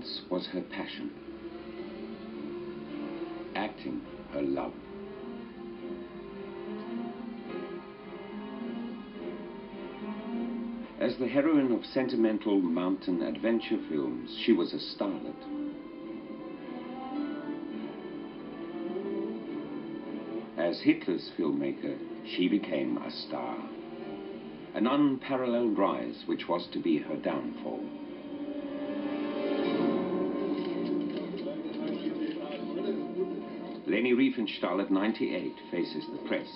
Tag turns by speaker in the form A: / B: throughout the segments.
A: Dance was her passion. Acting, her love. As the heroine of sentimental mountain adventure films, she was a starlet. As Hitler's filmmaker, she became a star. An unparalleled rise which was to be her downfall. Leni Riefenstahl at 98 faces the press.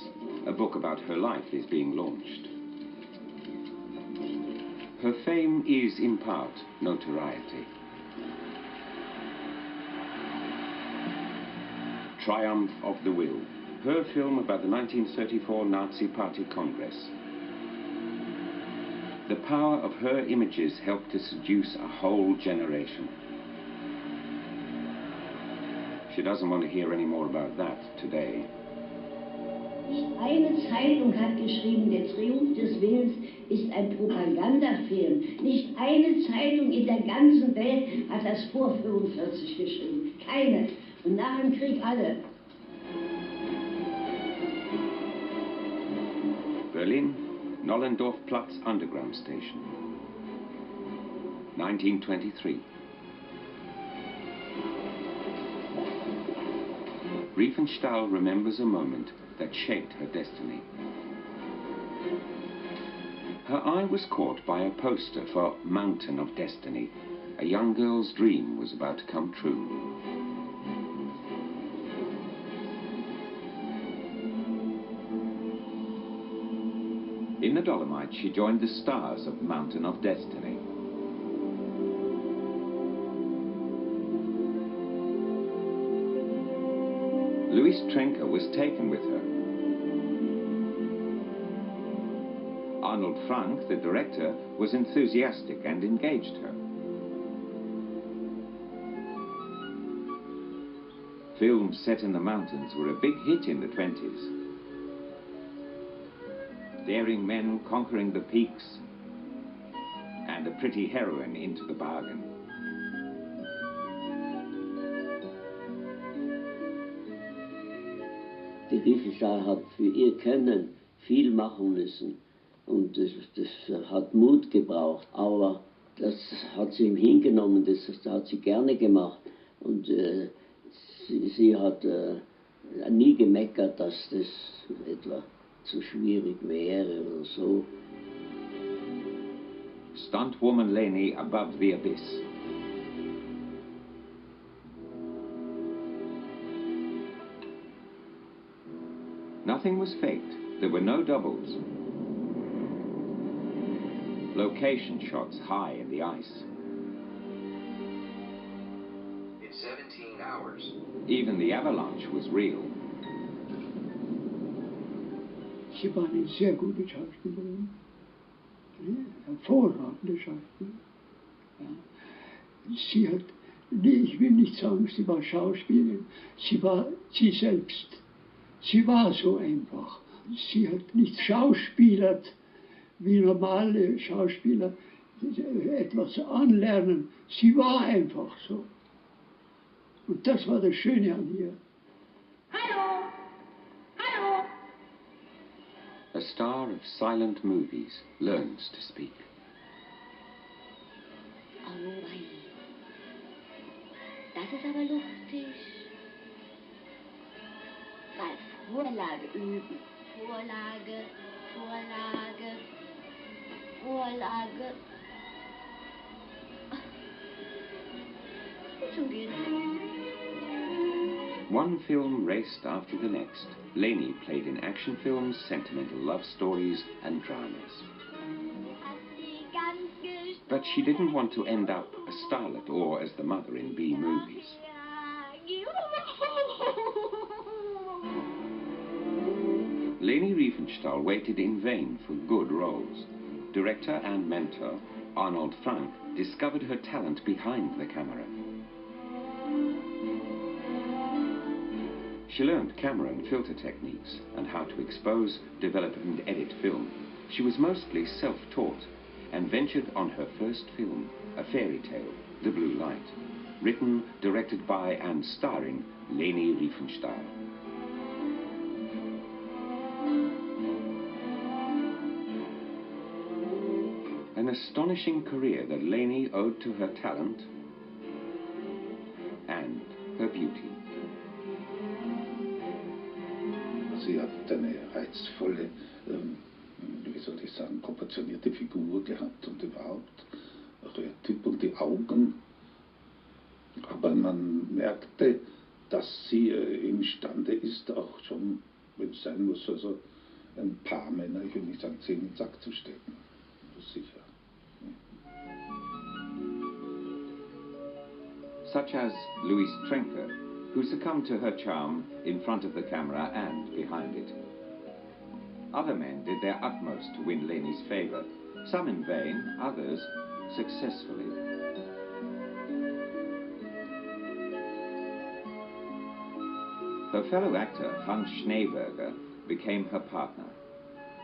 A: A book about her life is being launched. Her fame is in part notoriety. Triumph of the Will. Her film about the 1934 Nazi Party Congress. The power of her images helped to seduce a whole generation. She doesn't want to hear any more about that today.
B: Nicht eine Zeitung hat geschrieben, der Triumph des Willens ist ein Propagandafilm. Nicht eine Zeitung in der ganzen Welt hat das vor 45 geschrieben. Keine. Und nach dem Krieg alle.
A: Berlin, Nollendorfplatz Underground Station. 1923. Riefenstahl remembers a moment that shaped her destiny. Her eye was caught by a poster for Mountain of Destiny. A young girl's dream was about to come true. In the Dolomites, she joined the stars of Mountain of Destiny. Louis Trenker was taken with her. Arnold Frank, the director, was enthusiastic and engaged her. Films set in the mountains were a big hit in the 20s. Daring men conquering the peaks, and a pretty heroine into the bargain.
C: Die Riefenstahl hat für ihr Können viel machen müssen und das hat Mut gebraucht, aber das hat sie ihm hingenommen, das hat sie gerne gemacht und sie hat nie gemeckert, dass das etwa zu schwierig wäre oder so.
A: Stuntwoman Leni above the abyss. Nothing was faked. There were no doubles. Location shots high in the ice.
D: In 17 hours.
A: Even the avalanche was real.
E: Sie war eine sehr gute Schauspielerin. Hervorragende Schauspielerin. Ja. Sie hat, nee, ich will nicht sagen, sie war Schauspielerin. Sie war sie selbst. Sie war so einfach. Sie hat nicht schauspielert, wie normale Schauspieler etwas anlernen. Sie war einfach so. Und das war das Schöne an ihr.
B: Hallo! Hallo!
A: A star of silent movies learns to speak.
B: Oh mein, das ist aber lustig. Mal Vorlage üben. Vorlage, Vorlage, Vorlage. Schon gehen.
A: One film raced after the next. Leni played in action films, sentimental love stories, and dramas. But she didn't want to end up a starlet or as the mother in B movies. Leni Riefenstahl waited in vain for good roles. Director and mentor Arnold Frank discovered her talent behind the camera. She learned camera and filter techniques and how to expose, develop and edit film. She was mostly self-taught and ventured on her first film, a fairy tale, The Blue Light. written, directed by and starring Leni Riefenstahl. An astonishing career that Leni owed to her talent and her beauty.
F: Sie hat eine reizvolle, wie soll ich sagen, proportionierte Figur gehabt und überhaupt auch ihr Typ und die Augen. Aber man merkte, dass sie imstande ist, auch schon, wenn es sein muss, also ein paar Männer, ich will nicht sagen 10 in den Sack zu stecken. Das ist sicher.
A: Such as Louise Trenker, who succumbed to her charm in front of the camera and behind it. Other men did their utmost to win Leni's favor, some in vain, others successfully. Her fellow actor, Hans Schneeberger, became her partner.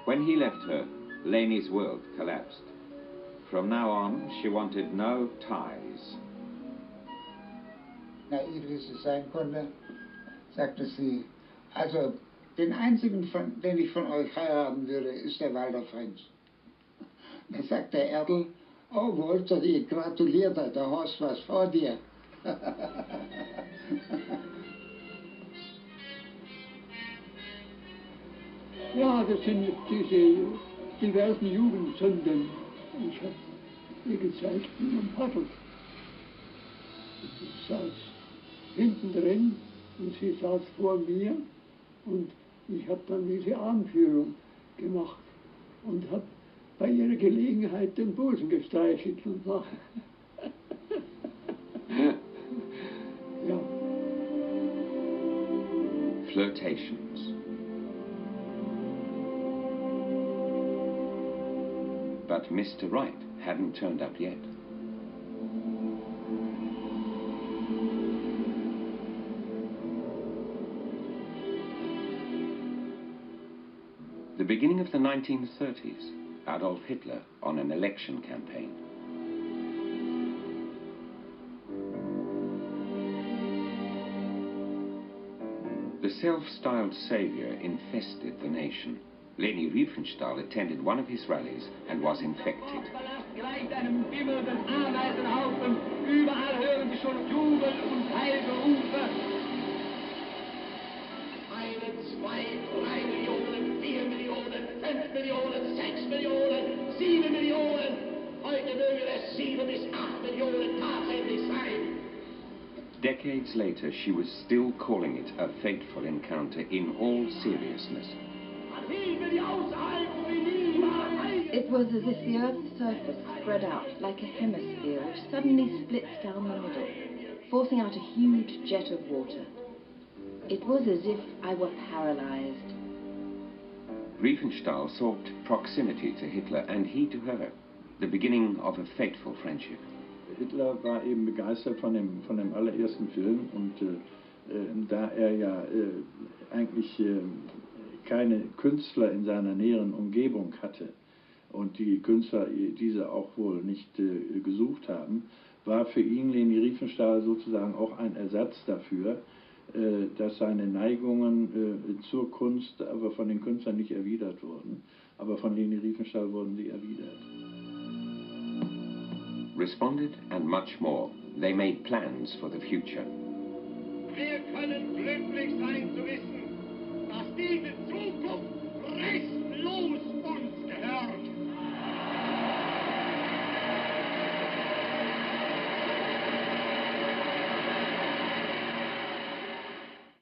A: When he left her, Leni's world collapsed. From now on, she wanted no ties.
G: Naiv wie sie sein konnte, sagte sie, also den einzigen, den ich von euch heiraten würde, ist der Walter Frenz. Da sagt der Erdl, oh Walter, ich gratuliere dir, da hast du was vor dir.
E: Ja, das sind diese diversen Jugendsünden. Ich habe ihr gezeigt, wie man paddelt. Ich saß hinten drin und sie saß vor mir und ich habe dann diese Armführung gemacht und habe bei ihrer Gelegenheit den Busen gestreichelt und war ja.
A: Flirtations. But Mr. Right hadn't turned up yet. The beginning of the 1930s, Adolf Hitler on an election campaign. The self-styled savior infested the nation. Leni Riefenstahl attended one of his rallies and was infected. Decades later, she was still calling it a fateful encounter in all seriousness.
H: It was as if the Earth's surface spread out like a hemisphere which suddenly splits down the middle, forcing out a huge jet of water. It was as if I were paralyzed.
A: Riefenstahl sought proximity to Hitler and he to her, the beginning of a fateful friendship.
I: Hitler war eben begeistert von dem allerersten Film und da er ja eigentlich keine Künstler in seiner näheren Umgebung hatte und die Künstler diese auch wohl nicht gesucht haben, war für ihn Leni Riefenstahl sozusagen auch ein Ersatz dafür, dass seine Neigungen zur Kunst aber von den Künstlern nicht erwidert wurden, aber von Leni Riefenstahl wurden sie erwidert.
A: Responded and much more. They made plans for the future.
J: Wir können glücklich sein zu wissen, dass diese Zukunft